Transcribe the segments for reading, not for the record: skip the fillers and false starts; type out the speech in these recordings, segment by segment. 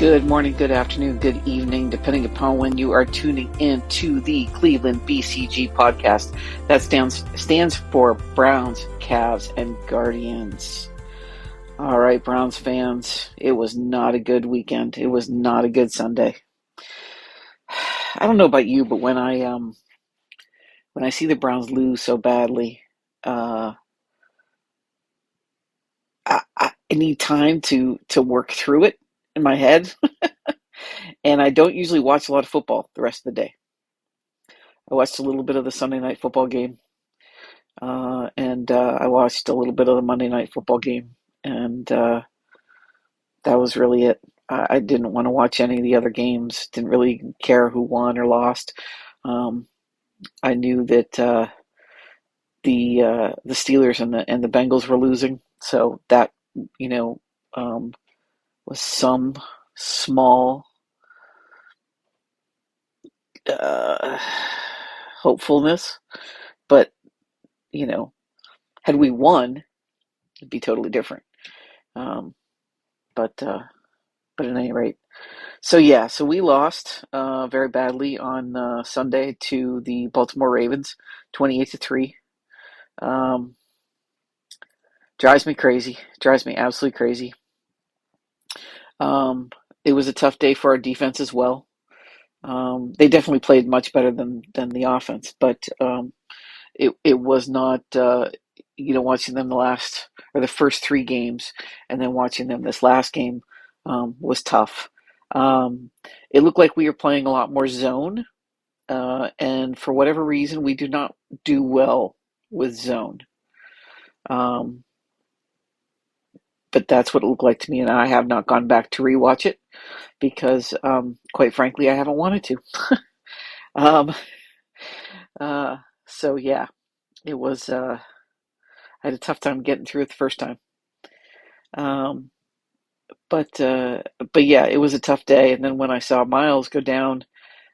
Good morning, good afternoon, good evening, depending upon when you are tuning in to the Cleveland BCG podcast. That stands for Browns, Cavs, and Guardians. All right, Browns fans, it was not a good weekend. It was not a good Sunday. I don't know about you, but when I see the Browns lose so badly, I need time to work through it in my head. And I don't usually watch a lot of football the rest of the day. I watched a little bit of the Sunday night football game, and I watched a little bit of the Monday night football game, and that was really it. I didn't want to watch any of the other games. Didn't really care who won or lost. I knew that the Steelers and the Bengals were losing, so that you know was some small uh, hopefulness. But had we won, it'd be totally different. Um, but at any rate, so we lost very badly on Sunday to the Baltimore Ravens, 28-3. Um, drives me crazy. Drives me absolutely crazy. Um, it was a tough day for our defense as well. They definitely played much better than the offense, but it was not. Watching them the first three games, and then watching them this last game was tough. It looked like we were playing a lot more zone, and for whatever reason, we do not do well with zone. Um, but that's what it looked like to me, and I have not gone back to rewatch it because, quite frankly, I haven't wanted to. Um, so yeah, it was. I had a tough time getting through it the first time. Um, but uh, but yeah, it was a tough day. And then when I saw Miles go down,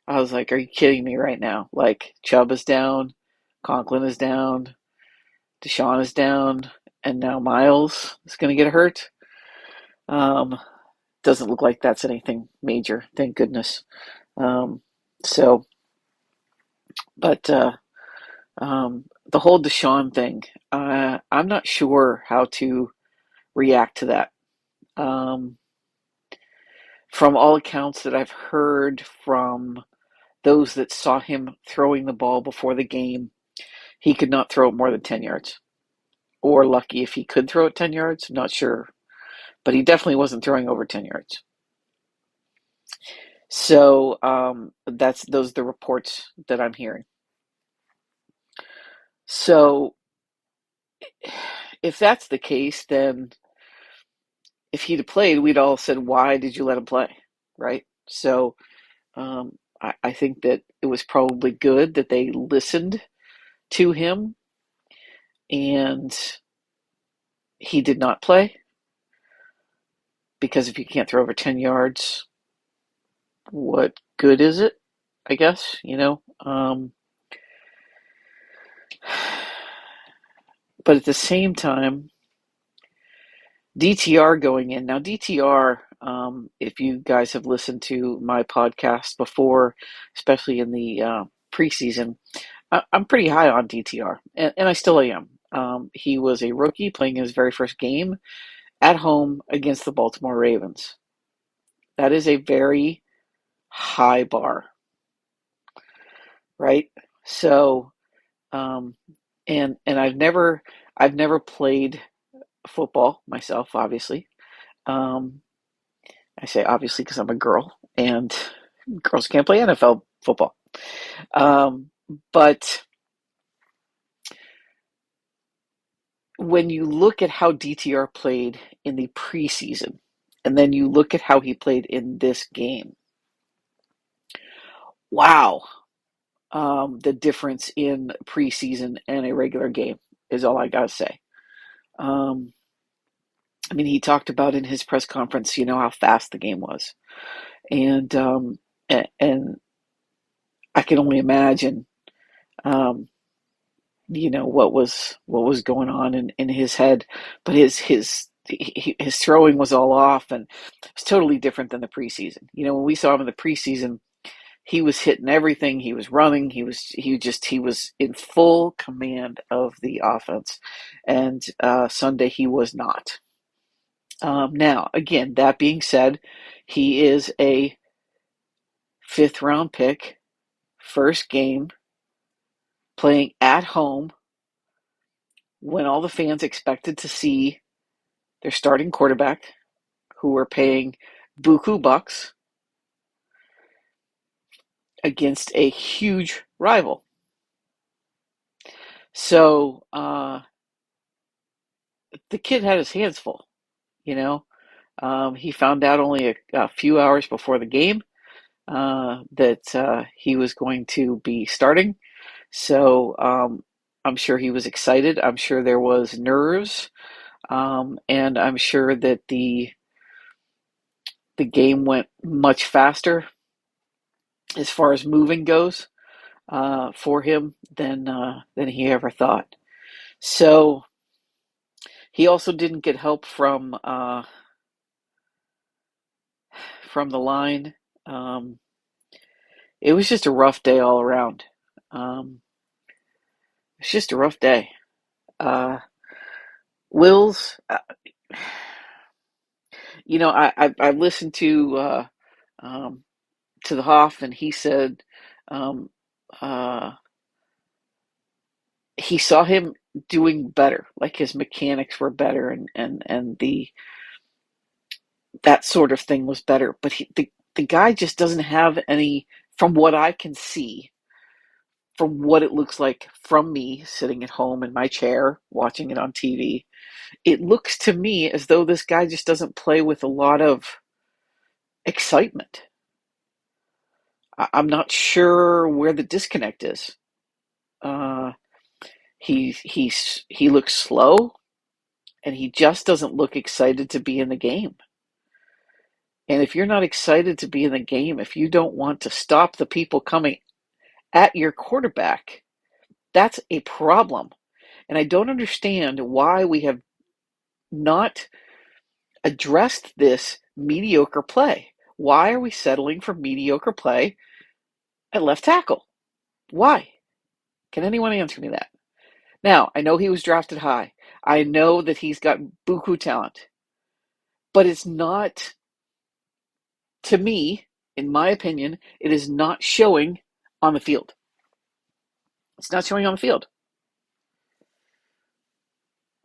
I was like, "Are you kidding me right now? Like Chubb is down, Conklin is down, Deshaun is down, and now Miles is going to get hurt." Um, doesn't look like that's anything major, thank goodness. Um, so, but the whole Deshaun thing, I'm not sure how to react to that. Um, from all accounts that I've heard from those that saw him throwing the ball before the game, he could not throw it more than 10 yards. Or lucky if he could throw it 10 yards, not sure. But he definitely wasn't throwing over 10 yards. So those are the reports that I'm hearing. So if that's the case, then if he'd have played, we'd all said, "Why did you let him play?" Right? So I think that it was probably good that they listened to him and he did not play, because if you can't throw over 10 yards, what good is it? I guess, but at the same time, DTR going in. Now, DTR, if you guys have listened to my podcast before, especially in the preseason, I'm pretty high on DTR, and I still am. He was a rookie playing his very first game at home against the Baltimore Ravens. That is a very high bar, right? So, um, and I've never played football myself, obviously. Um, I say obviously because I'm a girl, and girls can't play NFL football. Um, but when you look at how DTR played in the preseason, and then you look at how he played in this game, wow, the difference in preseason and a regular game is all I gotta say. Um, I mean, he talked about in his press conference, how fast the game was, and and I can only imagine, um, what was going on in his head. But his his throwing was all off, and it's totally different than the preseason. When we saw him in the preseason, he was hitting everything. He was running. He was in full command of the offense, and Sunday he was not. Now, again, that being said, he is a fifth round pick, first game, playing at home when all the fans expected to see their starting quarterback, who were paying buku bucks, against a huge rival. So the kid had his hands full, you know. He found out only a few hours before the game that he was going to be starting. So I'm sure he was excited. I'm sure there was nerves, and I'm sure that the game went much faster as far as moving goes for him than he ever thought. So he also didn't get help from the line. Um, it was just a rough day all around. It's just a rough day. Uh, Wills, I listened to the Hoff, and he said um, uh, he saw him doing better, like his mechanics were better, and the that sort of thing was better. But the guy just doesn't have any, from what I can see, from what it looks like from me sitting at home in my chair watching it on TV. It looks to me as though this guy just doesn't play with a lot of excitement. I'm not sure where the disconnect is. Uh, he looks slow, and he just doesn't look excited to be in the game. And if you're not excited to be in the game, if you don't want to stop the people coming at your quarterback, that's a problem. And I don't understand why we have not addressed this mediocre play. Why are we settling for mediocre play at left tackle? Why? Can anyone answer me that? Now, I know he was drafted high. I know that he's got buku talent. But it's not, to me, in my opinion, it is not showing on the field. It's not showing on the field.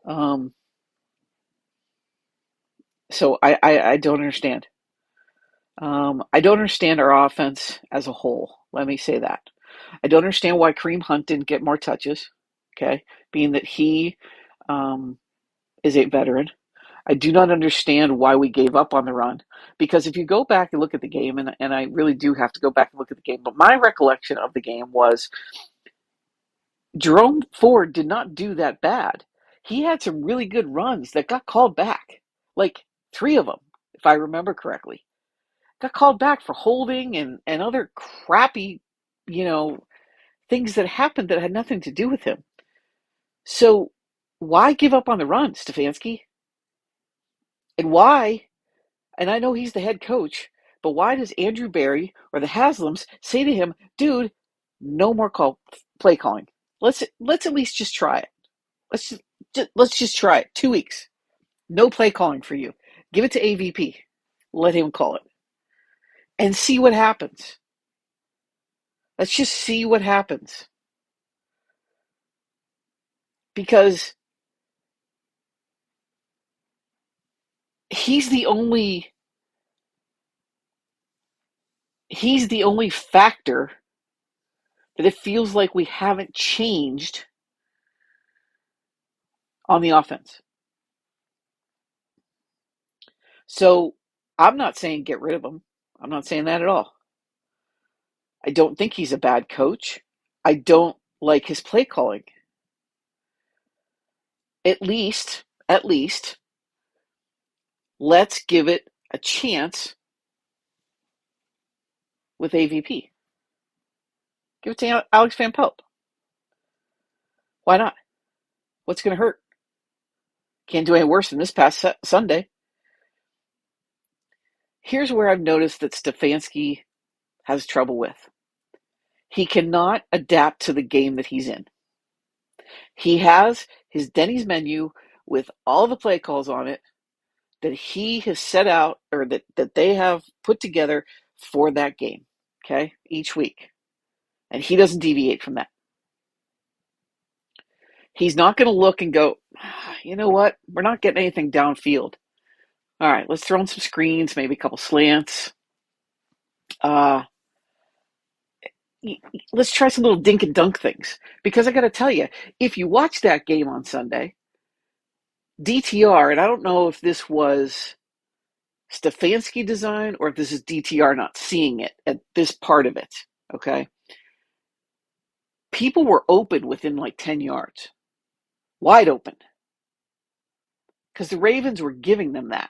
Um, so I don't understand. I don't understand our offense as a whole. Let me say that. I don't understand why Kareem Hunt didn't get more touches. Okay, being that he um, is a veteran. I do not understand why we gave up on the run, because if you go back and look at the game, and I really do have to go back and look at the game, but my recollection of the game was Jerome Ford did not do that bad. He had some really good runs that got called back, like three of them, if I remember correctly. Got called back for holding and other crappy, you know, things that happened that had nothing to do with him. So why give up on the run, Stefanski? And why, and I know he's the head coach, but why does Andrew Berry or the Haslams say to him, dude, no more play calling. Let's at least just try it. Let's just try it. 2 weeks. No play calling for you. Give it to AVP. Let him call it. And see what happens. Let's just see what happens. Because he's the only he's the only factor that it feels like we haven't changed on the offense. So I'm not saying get rid of him. I'm not saying that at all. I don't think he's a bad coach. I don't like his play calling. At least, let's give it a chance with AVP. Give it to Alex Van Pelt. Why not? What's going to hurt? Can't do any worse than this past Sunday. Here's where I've noticed that Stefanski has trouble with. He cannot adapt to the game that he's in. He has his Denny's menu with all the play calls on it that he has set out, or that they have put together for that game, okay, each week. And he doesn't deviate from that. He's not going to look and go, you know what, we're not getting anything downfield. All right, let's throw in some screens, maybe a couple slants. Uh, let's try some little dink and dunk things. Because I got to tell you, if you watch that game on Sunday, DTR, and I don't know if this was Stefanski design or if this is DTR not seeing it at this part of it, okay? People were open within like 10 yards, wide open, because the Ravens were giving them that.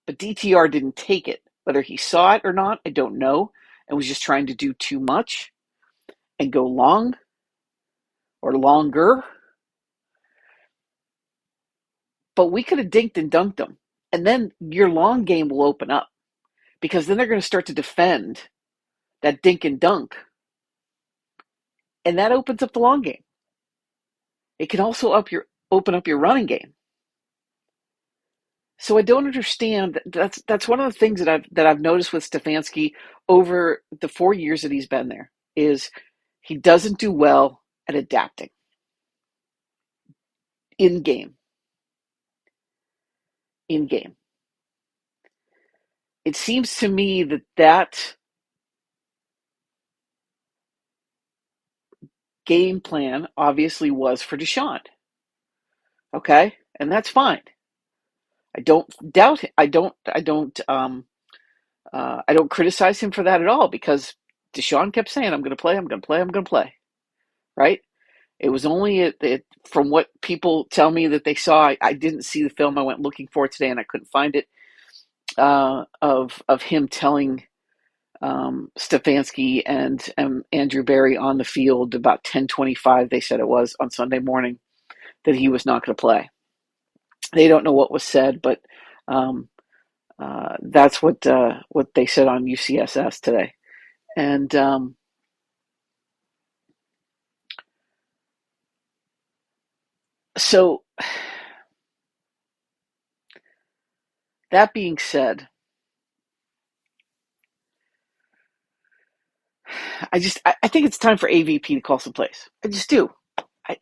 But DTR didn't take it. Whether he saw it or not, I don't know, and was just trying to do too much and go long or longer. But we could have dinked and dunked them. And then your long game will open up, because then they're going to start to defend that dink and dunk. And that opens up the long game. It can also open up your running game. So I don't understand. That's one of the things that I've noticed with Stefanski over the 4 years that he's been there, is he doesn't do well at adapting in game. In game. It seems to me that game plan obviously was for Deshaun. Okay? And that's fine. I don't doubt it. I don't criticize him for that at all, because Deshaun kept saying, I'm going to play, I'm going to play, I'm going to play. Right? It was only from what people tell me that they saw. I didn't see the film. I went looking for it today and I couldn't find it. Of him telling Stefanski and Andrew Berry on the field about 10:25, they said it was, on Sunday morning, that he was not going to play. They don't know what was said, but um, that's what they said on UCSS today. And so, that being said, I think it's time for AVP to call some plays. I just do. I,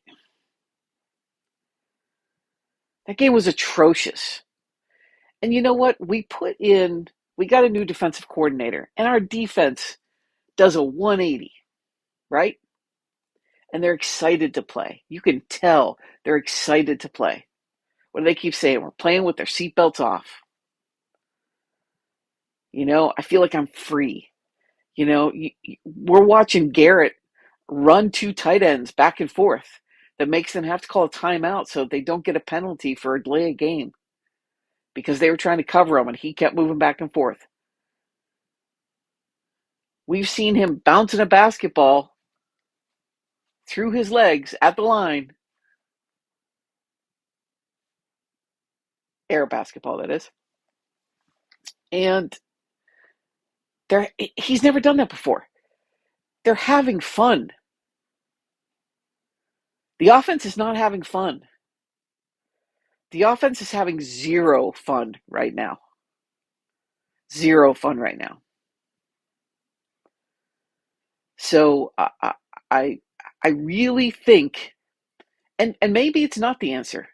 that game was atrocious. And you know what? We got a new defensive coordinator, and our defense does a 180, right? And they're excited to play. You can tell they're excited to play. What do they keep saying? We're playing with their seatbelts off. I feel like I'm free. We're watching Garrett run two tight ends back and forth that makes them have to call a timeout so they don't get a penalty for a delay of game, because they were trying to cover him and he kept moving back and forth. We've seen him bouncing a basketball through his legs at the line. Air basketball, that is. And he's never done that before. They're having fun. The offense is not having fun. The offense is having zero fun right now. Zero fun right now. So I really think, and maybe it's not the answer,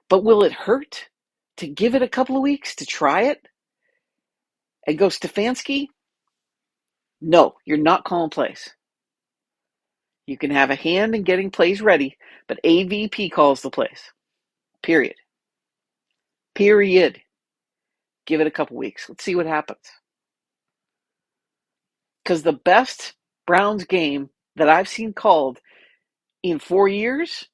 but will it hurt to give it a couple of weeks to try it and go Stefanski? No, you're not calling plays. You can have a hand in getting plays ready, but AVP calls the plays. Period. Period. Give it a couple weeks. Let's see what happens. Because the best Browns game that I've seen called in 4 years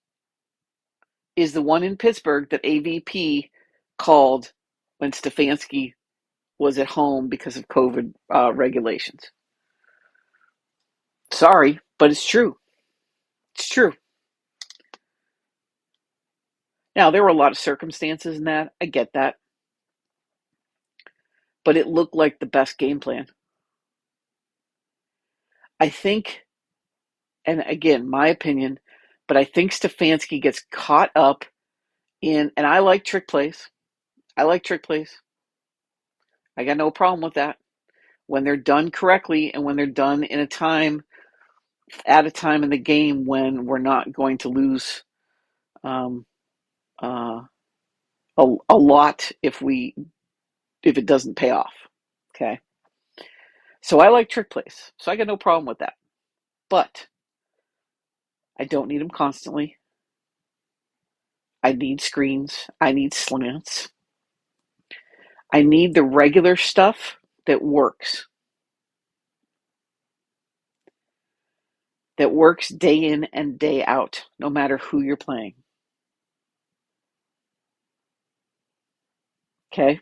is the one in Pittsburgh that AVP called when Stefanski was at home because of COVID regulations. Sorry, but it's true. It's true. Now, there were a lot of circumstances in that. I get that. But it looked like the best game plan. I think, and again, my opinion, but I think Stefanski gets caught up in, and I like trick plays. I like trick plays. I got no problem with that. When they're done correctly and when they're done in a time, at a time in the game when we're not going to lose um, uh, a lot if it doesn't pay off. Okay. So I like trick plays. So I got no problem with that. But I don't need them constantly. I need screens. I need slants. I need the regular stuff that works. That works day in and day out, no matter who you're playing. Okay?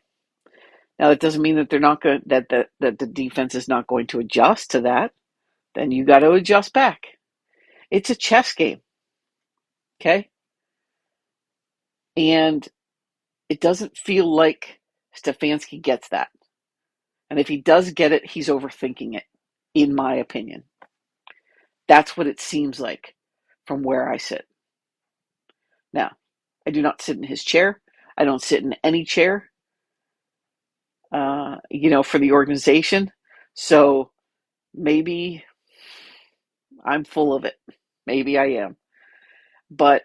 Now that doesn't mean that they're not going that the defense is not going to adjust to that. Then you got to adjust back. It's a chess game. Okay? And it doesn't feel like Stefanski gets that. And if he does get it, he's overthinking it, in my opinion. That's what it seems like from where I sit. Now, I do not sit in his chair. I don't sit in any chair, for the organization. So maybe I'm full of it. Maybe I am. But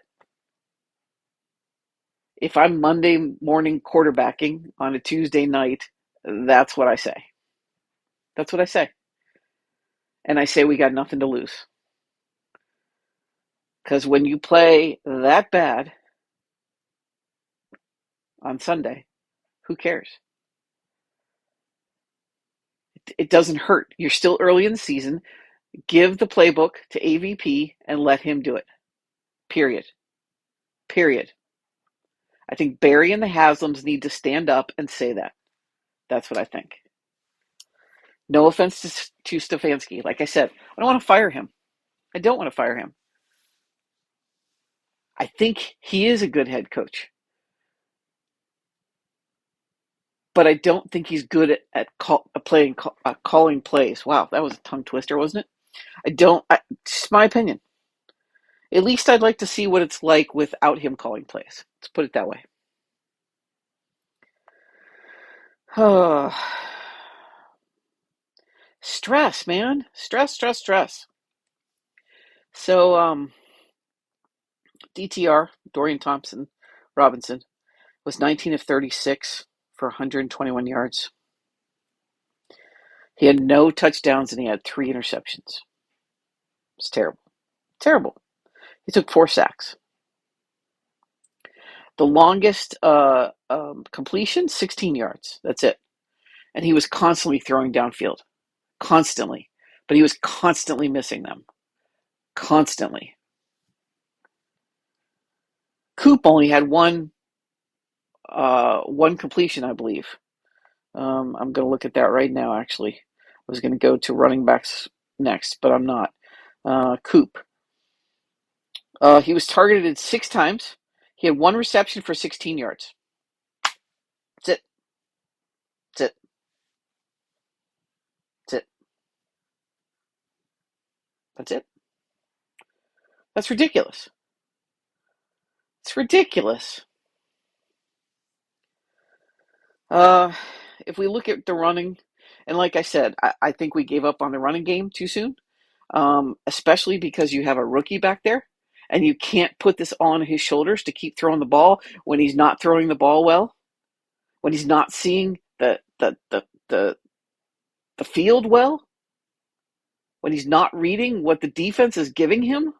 if I'm Monday morning quarterbacking on a Tuesday night, that's what I say. That's what I say. And I say we got nothing to lose. Because when you play that bad on Sunday, who cares? It doesn't hurt. You're still early in the season. Give the playbook to AVP and let him do it. Period. Period. I think Barry and the Haslams need to stand up and say that. That's what I think. No offense to Stefanski. Like I said, I don't want to fire him. I don't want to fire him. I think he is a good head coach. But I don't think he's good at calling plays. Wow, that was a tongue twister, wasn't it? It's my opinion. At least I'd like to see what it's like without him calling plays. Let's put it that way. Stress, man. Stress. So, DTR, Dorian Thompson Robinson, was 19 of 36 for 121 yards. He had no touchdowns and he had 3 interceptions. It's terrible. Terrible. He took 4 sacks. The longest completion, 16 yards. That's it. And he was constantly throwing downfield. Constantly. But he was constantly missing them. Constantly. Coop only had one completion, I believe. I'm going to look at that right now, actually. I was going to go to running backs next, but I'm not. Coop. He was targeted 6 times. He had 1 reception for 16 yards. That's it. That's it. That's it. That's it. That's ridiculous. It's ridiculous. If we look at the running, and like I said, I think we gave up on the running game too soon, especially because you have a rookie back there, and you can't put this on his shoulders to keep throwing the ball when he's not throwing the ball well, when he's not seeing the field well, when he's not reading what the defense is giving him.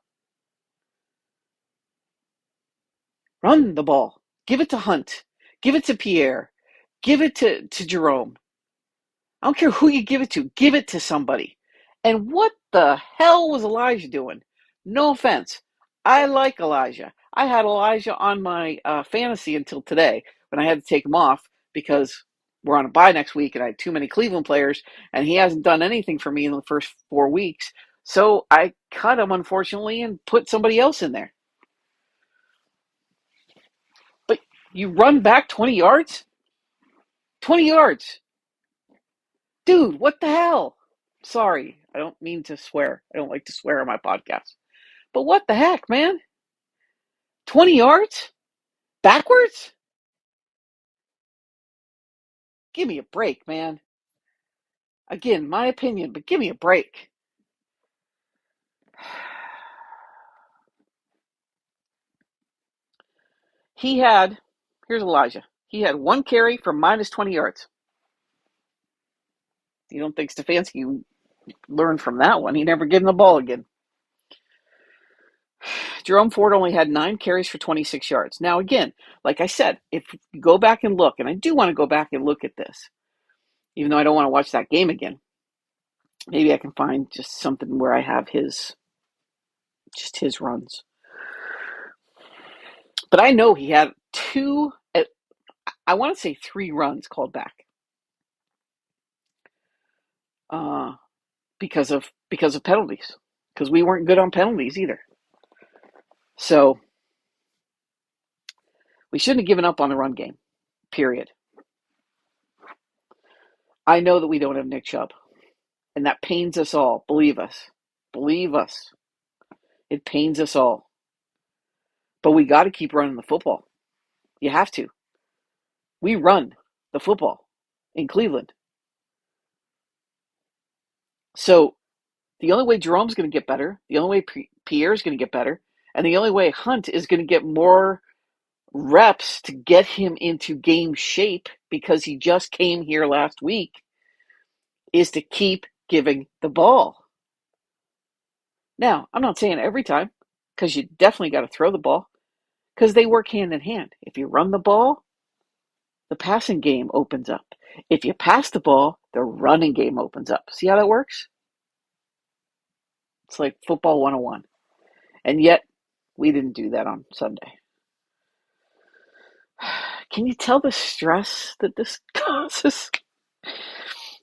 Run the ball. Give it to Hunt. Give it to Pierre. Give it to Jerome. I don't care who you give it to. Give it to somebody. And what the hell was Elijah doing? No offense. I like Elijah. I had Elijah on my fantasy until today when I had to take him off because we're on a bye next week and I had too many Cleveland players and he hasn't done anything for me in the first 4 weeks. So I cut him, unfortunately, and put somebody else in there. You run back 20 yards? 20 yards. Dude, what the hell? Sorry, I don't mean to swear. I don't like to swear on my podcast. But what the heck, man? 20 yards? Backwards? Give me a break, man. Again, my opinion, but give me a break. He had, here's Elijah. He had 1 carry for minus 20 yards. You don't think Stefanski learned from that one? He never gave him the ball again. Jerome Ford only had 9 carries for 26 yards. Now, again, like I said, if you go back and look, and I do want to go back and look at this, even though I don't want to watch that game again, maybe I can find just something where I have his runs. But I know he had 2, I want to say 3 runs called back because of penalties, because we weren't good on penalties either. So we shouldn't have given up on the run game, period. I know that we don't have Nick Chubb, and that pains us all. Believe us. Believe us. It pains us all. But we got to keep running the football. You have to. We run the football in Cleveland. So the only way Jerome's going to get better, the only way Pierre's going to get better, and the only way Hunt is going to get more reps to get him into game shape, because he just came here last week, is to keep giving the ball. Now, I'm not saying every time, because you definitely got to throw the ball, because they work hand in hand. If you run the ball, the passing game opens up. If you pass the ball, the running game opens up. See how that works? It's like football 101. And yet, we didn't do that on Sunday. Can you tell the stress that this causes?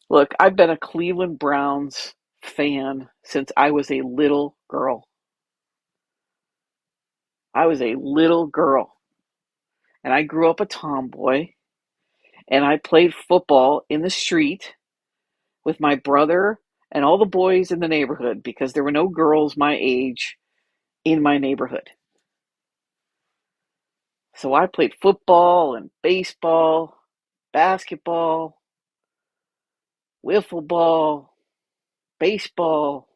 Look, I've been a Cleveland Browns fan since I was a little girl. I was a little girl. And I grew up a tomboy. And I played football in the street with my brother and all the boys in the neighborhood, because there were no girls my age in my neighborhood. So I played football and baseball, basketball, wiffle ball, baseball.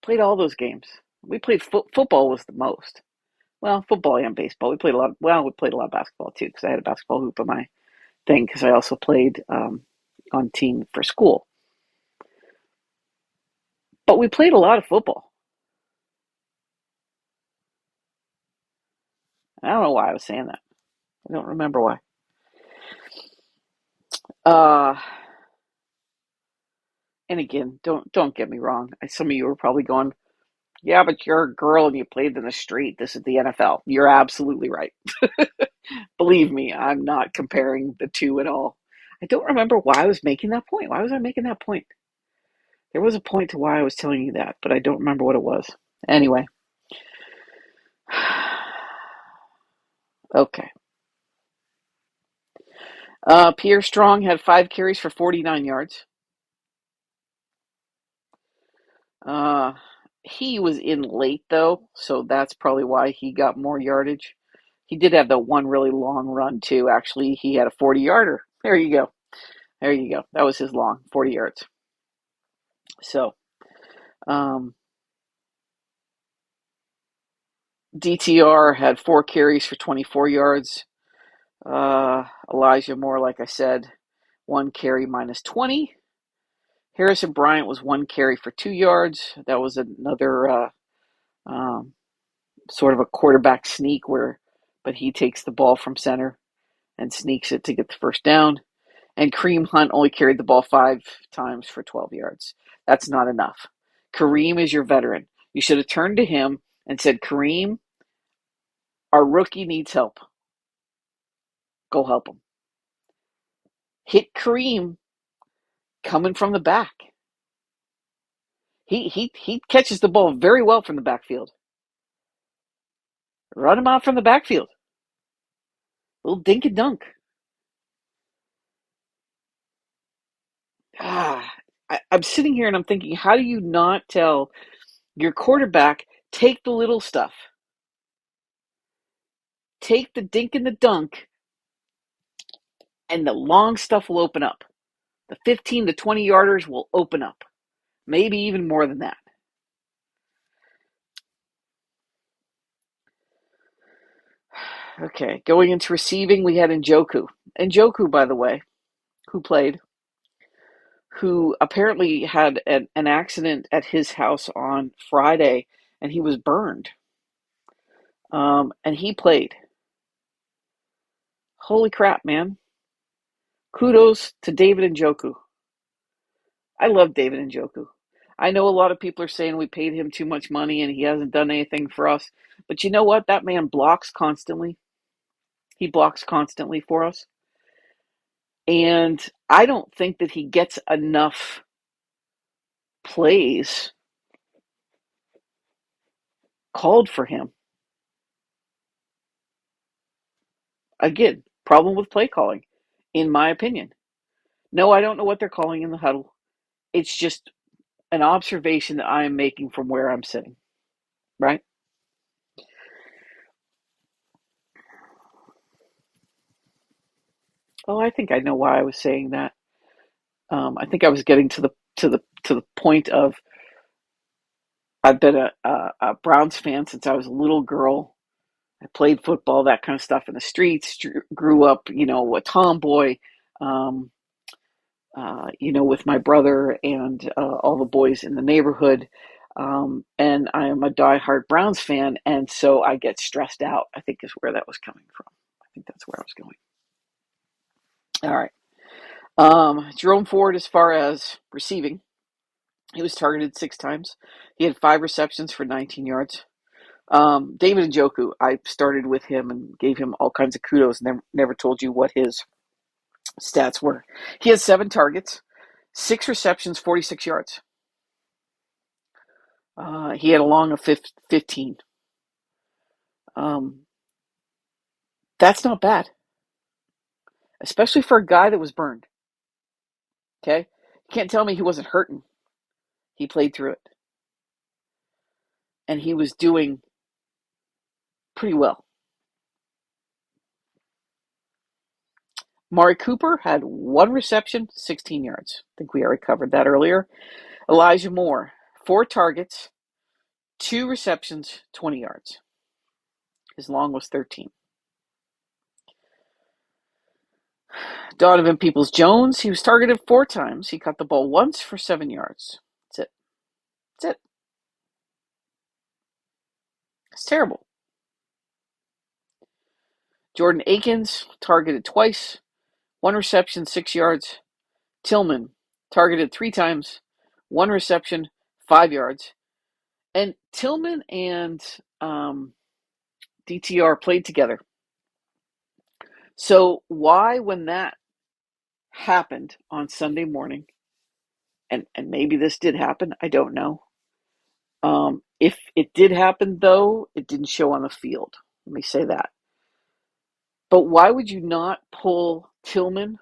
Played all those games. We played football was the most. Well, football and baseball. We played a lot. We played a lot of basketball too, because I had a basketball hoop on my thing, because I also played on team for school. But we played a lot of football. I don't know why I was saying that. I don't remember why. Uh, and again, don't get me wrong. Some of you are probably going, "Yeah, but you're a girl and you played in the street. This is the NFL." You're absolutely right. Believe me, I'm not comparing the two at all. I don't remember why I was making that point. Why was I making that point? There was a point to why I was telling you that, but I don't remember what it was. Anyway. Okay. Pierre Strong had 5 carries for 49 yards. He was in late, though, so that's probably why he got more yardage. He did have the one really long run, too. Actually, he had a 40-yarder. There you go. There you go. That was his long, 40 yards. So, DTR had 4 carries for 24 yards. Elijah Moore, like I said, 1 carry minus 20. Harrison Bryant was 1 carry for 2 yards. That was another sort of a quarterback sneak but he takes the ball from center and sneaks it to get the first down. And Kareem Hunt only carried the ball 5 times for 12 yards. That's not enough. Kareem is your veteran. You should have turned to him and said, "Kareem, our rookie needs help. Go help him." Hit Kareem coming from the back. He catches the ball very well from the backfield. Run him out from the backfield. Little dink and dunk. I'm sitting here and I'm thinking, how do you not tell your quarterback, take the little stuff, take the dink and the dunk, and the long stuff will open up. The 15 to 20 yarders will open up, maybe even more than that. Okay, going into receiving, we had Njoku. Njoku, by the way, who played, who apparently had an accident at his house on Friday, and he was burned. And he played. Holy crap, man. Kudos to David Njoku. I love David Njoku. I know a lot of people are saying we paid him too much money and he hasn't done anything for us. But you know what? That man blocks constantly. He blocks constantly for us. And I don't think that he gets enough plays called for him. Again, problem with play calling, in my opinion. No, I don't know what they're calling in the huddle. It's just an observation that I am making from where I'm sitting, right? Oh, I think I know why I was saying that. I think I was getting to the point of I've been a Browns fan since I was a little girl. I played football, that kind of stuff in the streets. Grew up, a tomboy. Um, with my brother and all the boys in the neighborhood. And I am a diehard Browns fan, and so I get stressed out, I think is where that was coming from. I think that's where I was going. All right. Jerome Ford, as far as receiving, he was targeted 6 times. He had 5 receptions for 19 yards. David Njoku, I started with him and gave him all kinds of kudos, and never told you what his stats were. He has 7 targets, 6 receptions, 46 yards. He had a long of 15. Um, that's not bad, especially for a guy that was burned. Okay, you can't tell me he wasn't hurting. He played through it, and he was doing pretty well. Mari Cooper had 1 reception, 16 yards. I think we already covered that earlier. Elijah Moore, 4 targets, 2 receptions, 20 yards. His long was 13. Donovan Peoples-Jones, he was targeted 4 times. He caught the ball once for 7 yards. That's it. That's it. It's terrible. Jordan Akins, targeted twice. 1 reception, 6 yards. Tillman, targeted 3 times. 1 reception, 5 yards. And Tillman and DTR played together. So why, when that happened on Sunday morning, and maybe this did happen, I don't know. If it did happen, though, it didn't show on the field. Let me say that. But why would you not pull Tillman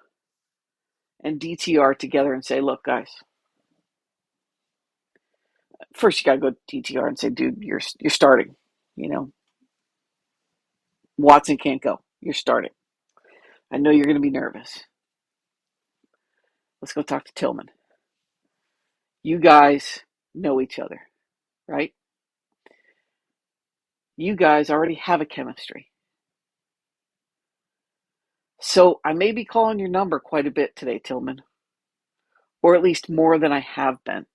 and DTR together and say, look, guys, first you got to go to DTR and say, dude, you're starting. Watson can't go. You're starting. I know you're going to be nervous. Let's go talk to Tillman. You guys know each other, right? You guys already have a chemistry. So I may be calling your number quite a bit today, Tillman, or at least more than I have been,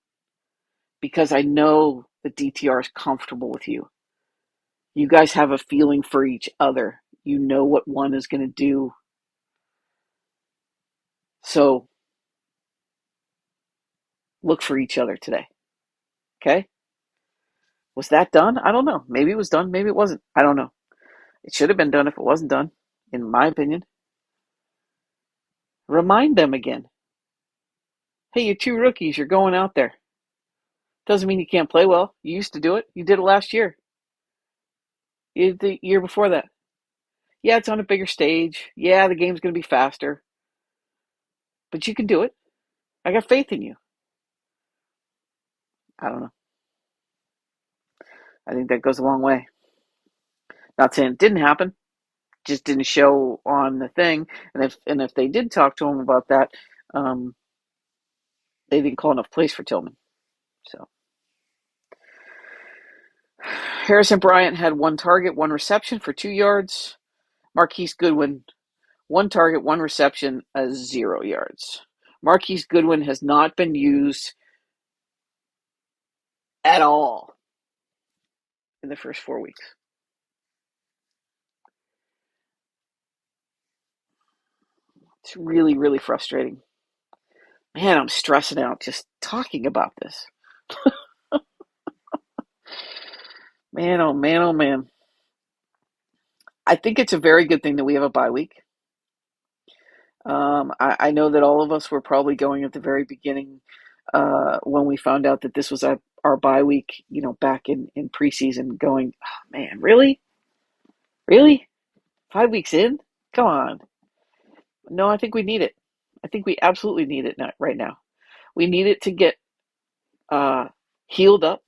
because I know that DTR is comfortable with you. You guys have a feeling for each other. You know what one is going to do. So look for each other today. Okay? Was that done? I don't know. Maybe it was done. Maybe it wasn't. I don't know. It should have been done if it wasn't done, in my opinion. Remind them again. Hey, you're 2 rookies. You're going out there. Doesn't mean you can't play well. You used to do it. You did it last year. You did the year before that. Yeah, it's on a bigger stage. Yeah, the game's going to be faster. But you can do it. I got faith in you. I don't know. I think that goes a long way. Not saying it didn't happen, just didn't show on the thing. And if they did talk to him about that, um, they didn't call enough plays for Tillman. So Harrison Bryant had 1 target, 1 reception for 2 yards. Marquise Goodwin, 1 target, 1 reception, 0 yards. Marquise Goodwin has not been used at all in the first 4 weeks. It's really, really frustrating. Man, I'm stressing out just talking about this. Man, oh man, oh man. I think it's a very good thing that we have a bye week. I know that all of us were probably going at the very beginning when we found out that this was our bye week, back in preseason, going, oh, man, really? Really? 5 weeks in? Come on. No, I think we need it. I think we absolutely need it right now. We need it to get healed up.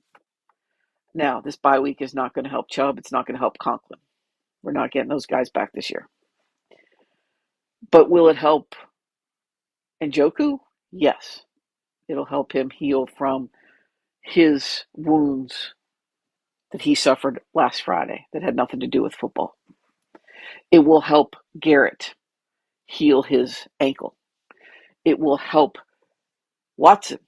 Now, this bye week is not going to help Chubb. It's not going to help Conklin. We're not getting those guys back this year. But will it help Njoku? Yes. It'll help him heal from his wounds that he suffered last Friday that had nothing to do with football. It will help Garrett heal his ankle. It will help Watson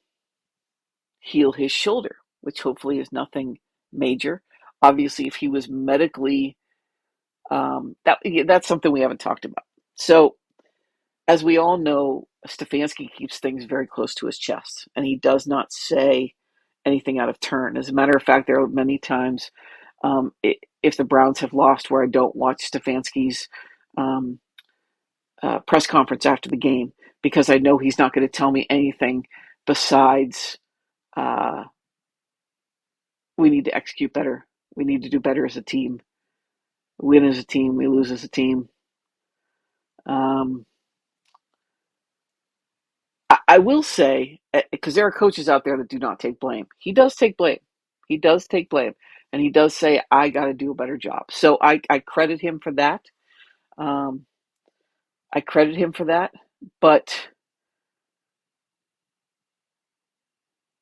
heal his shoulder, which hopefully is nothing major. Obviously, if he was medically, that's something we haven't talked about. So, as we all know, Stefanski keeps things very close to his chest, and he does not say anything out of turn. As a matter of fact, there are many times if the Browns have lost where I don't watch Stefanski's um, press conference after the game because I know he's not going to tell me anything besides uh, we need to execute better. We need to do better as a team. We win as a team. We lose as a team. Um, I will say, because there are coaches out there that do not take blame. He does take blame. He does take blame. And he does say, I got to do a better job. So I credit him for that. Um, I credit him for that. But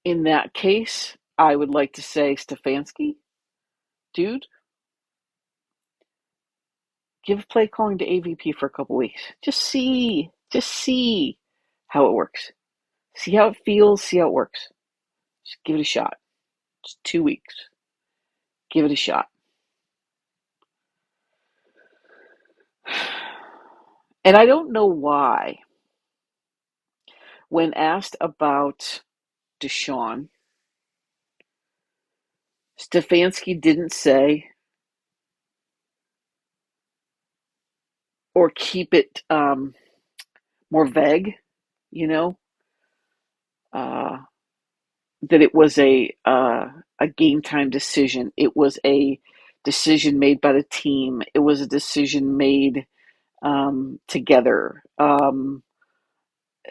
in that case, I would like to say, Stefanski, dude, give play calling to AVP for a couple weeks. Just see how it works. See how it feels, see how it works. Just give it a shot. Just 2 weeks. Give it a shot. And I don't know why, when asked about Deshaun, Stefanski didn't say or keep it more vague, you know, uh, that it was a game time decision. It was a decision made by the team. It was a decision made together,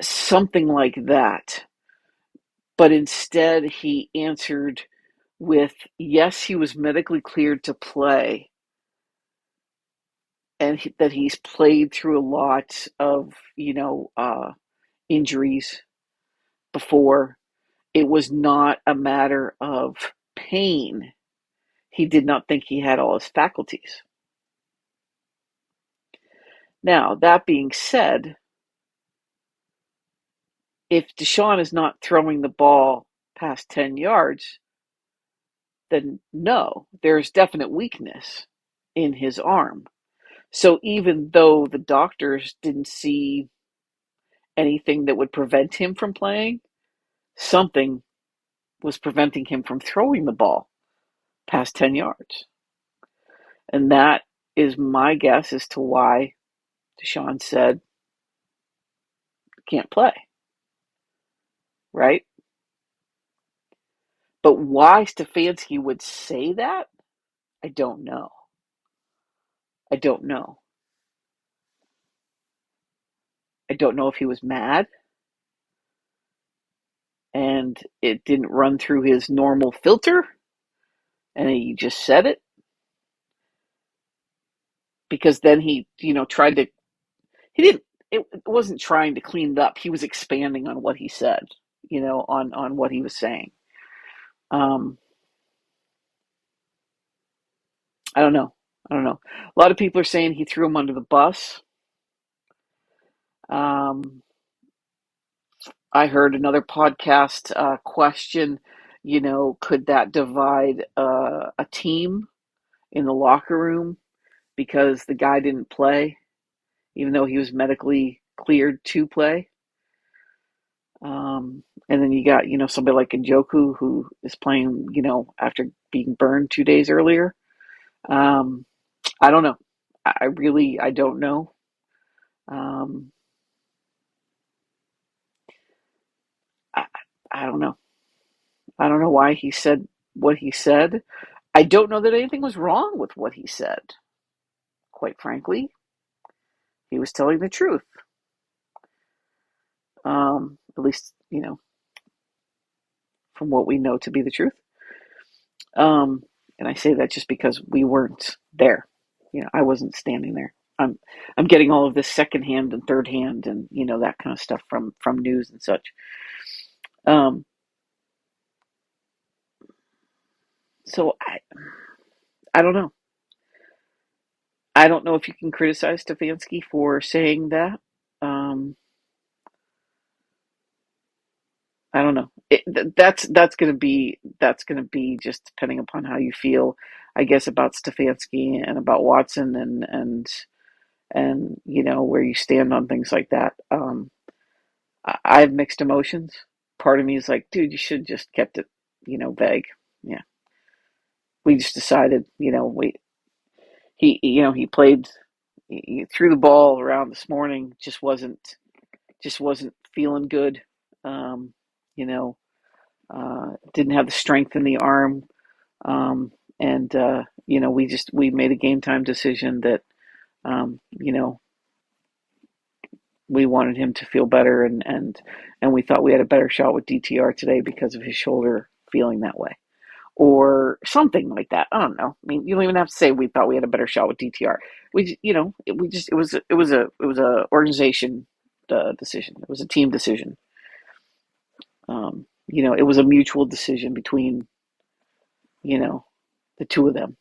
something like that. But instead, he answered with, yes, he was medically cleared to play, and that he's played through a lot of, injuries before. It was not a matter of pain. He did not think he had all his faculties. Now, that being said, if Deshaun is not throwing the ball past 10 yards, then no, there's definite weakness in his arm. So even though the doctors didn't see anything that would prevent him from playing, something was preventing him from throwing the ball past 10 yards. And that is my guess as to why Deshaun said, can't play, right? But why Stefanski would say that, I don't know. I don't know. don't know if he was mad and it didn't run through his normal filter and he just said it, because then he, tried to, he didn't, it wasn't trying to clean it up. He was expanding on what he said, on what he was saying. Um, I don't know. I don't know. A lot of people are saying he threw him under the bus. Um, I heard another podcast question, could that divide a team in the locker room because the guy didn't play, even though he was medically cleared to play? And then you got, somebody like Njoku who is playing, after being burned 2 days earlier. Um, I don't know. I don't know. Um, I, I don't know. I don't know why he said what he said. I don't know that anything was wrong with what he said. Quite frankly, he was telling the truth. At least, from what we know to be the truth. Um, and I say that just because we weren't there. I wasn't standing there. I'm getting all of this secondhand and third hand and that kind of stuff from news and such. Um, so I don't know. I don't know if you can criticize Stefanski for saying that. Um, I don't know. That's gonna be just depending upon how you feel, I guess, about Stefanski and about Watson and where you stand on things like that. I have mixed emotions. Part of me is like, dude, you should have just kept it, vague. Yeah, we just decided, he played, he threw the ball around this morning, just wasn't feeling good. Um, you know, didn't have the strength in the arm, and we made a game time decision that um, you know we wanted him to feel better, and we thought we had a better shot with DTR today because of his shoulder feeling that way, or something like that. I don't know. I mean, you don't even have to say we thought we had a better shot with DTR. It was a organization decision. It was a team decision. It was a mutual decision between you know the two of them.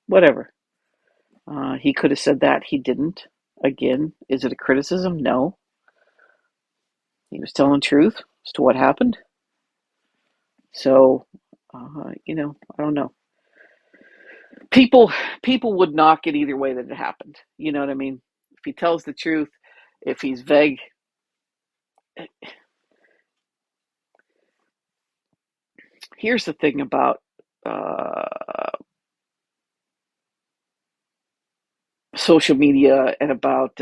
Whatever. He could have said that. He didn't. Again, is it a criticism? No. He was telling the truth as to what happened. So, I don't know. People, people would knock it either way that it happened. You know what I mean? If he tells the truth, if he's vague. Here's the thing about social media and about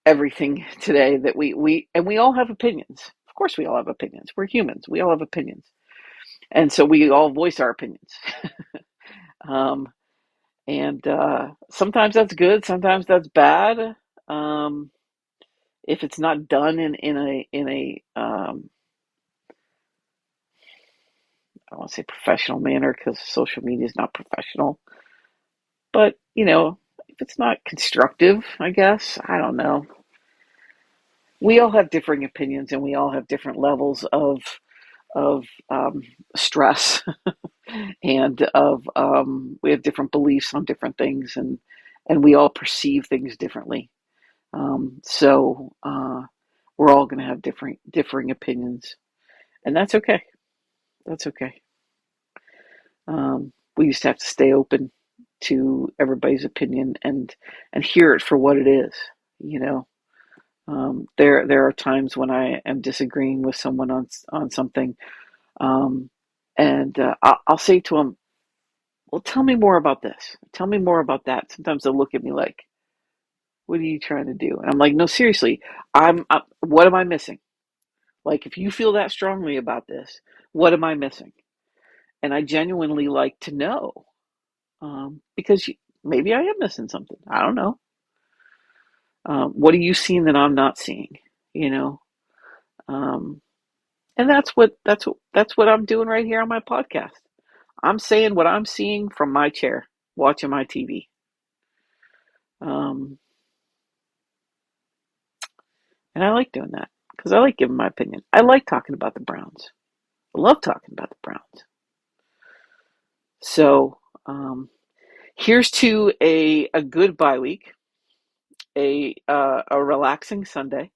everything today, that we all have opinions. Of course, we all have opinions. We're humans. We all have opinions, and so we all voice our opinions. Um, and sometimes that's good. Sometimes that's bad. Um, if it's not done in a I don't want to say professional manner, because social media is not professional, but if it's not constructive, I guess, I don't know. We all have differing opinions, and we all have different levels of stress, and of we have different beliefs on different things, and we all perceive things differently. So we're all going to have differing opinions, and that's okay. That's okay. We just have to stay open to everybody's opinion and hear it for what it is. You know, there are times when I am disagreeing with someone on something, um, and I'll say to them, "Well, tell me more about this. Tell me more about that." Sometimes they'll look at me like, "What are you trying to do?" And I'm like, "No, seriously. What am I missing? Like, if you feel that strongly about this, what am I missing?" And I genuinely like to know, because maybe I am missing something. I don't know. What are you seeing that I'm not seeing? you know. Um, and that's what I'm doing right here on my podcast. I'm saying what I'm seeing from my chair, watching my TV. Um, and I like doing that because I like giving my opinion. I like talking about the Browns. I love talking about the Browns. So here's to a good bye week, a relaxing Sunday.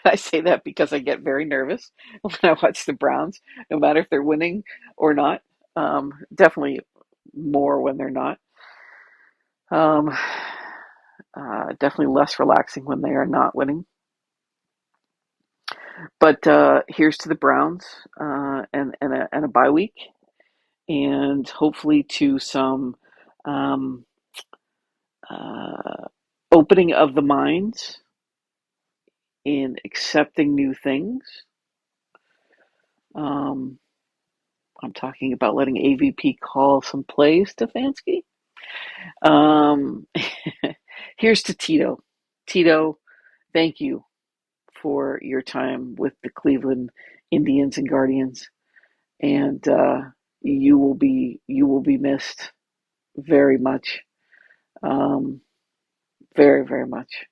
I say that because I get very nervous when I watch the Browns, no matter if they're winning or not. Definitely more when they're not. Um, Definitely less relaxing when they are not winning. But here's to the Browns and a bye week, and hopefully to some um, uh, opening of the minds in accepting new things. Um, I'm talking about letting AVP call some plays, Stefanski. Um, Here's to Tito. Tito, thank you for your time with the Cleveland Indians and Guardians, and you will be missed very much, um, very very much.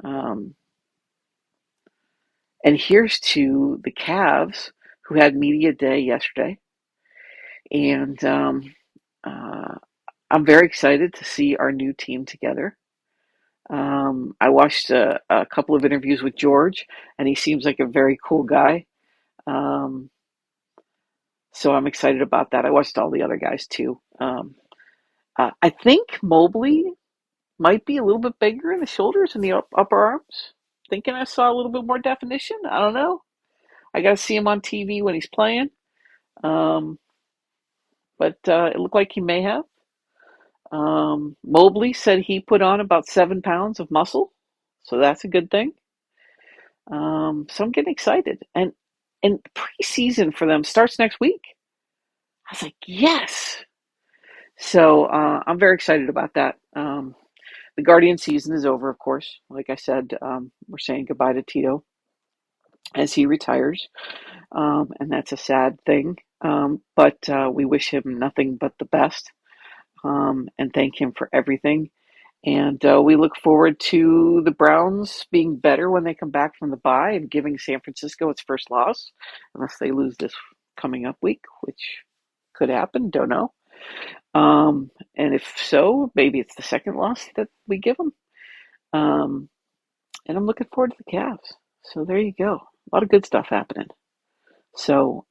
Um, and here's to the Cavs who had media day yesterday, and uh, I'm very excited to see our new team together. I watched a couple of interviews with George, and he seems like a very cool guy. Um, so I'm excited about that. I watched all the other guys too. I think Mobley might be a little bit bigger in the shoulders and the upper arms. Thinking I saw a little bit more definition. I don't know. I got to see him on TV when he's playing. Um, but it looked like he may have. Mobley said he put on about 7 pounds of muscle, so that's a good thing. So I'm getting excited, and preseason for them starts next week. I was like, yes. So I'm very excited about that. The Guardian season is over, of course. Like I said, we're saying goodbye to Tito as he retires, and that's a sad thing. But we wish him nothing but the best, and thank him for everything. And we look forward to the Browns being better when they come back from the bye and giving San Francisco its first loss, unless they lose this coming up week, which could happen. Don't know. And if so, maybe it's the second loss that we give them. Um, and I'm looking forward to the Cavs. So there you go. A lot of good stuff happening. So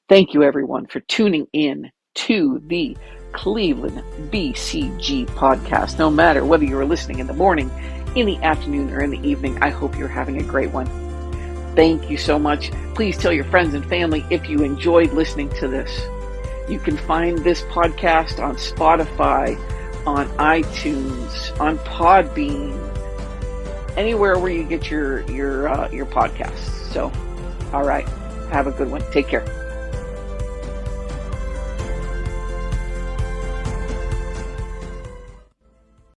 thank you, everyone, for tuning in to the Cleveland BCG podcast. No matter whether you're listening in the morning, in the afternoon, or in the evening, I hope you're having a great one. Thank you so much. Please tell your friends and family if you enjoyed listening to this. You can find this podcast on Spotify, on iTunes, on Podbean, anywhere where you get your podcasts. So, all right, have a good one. Take care.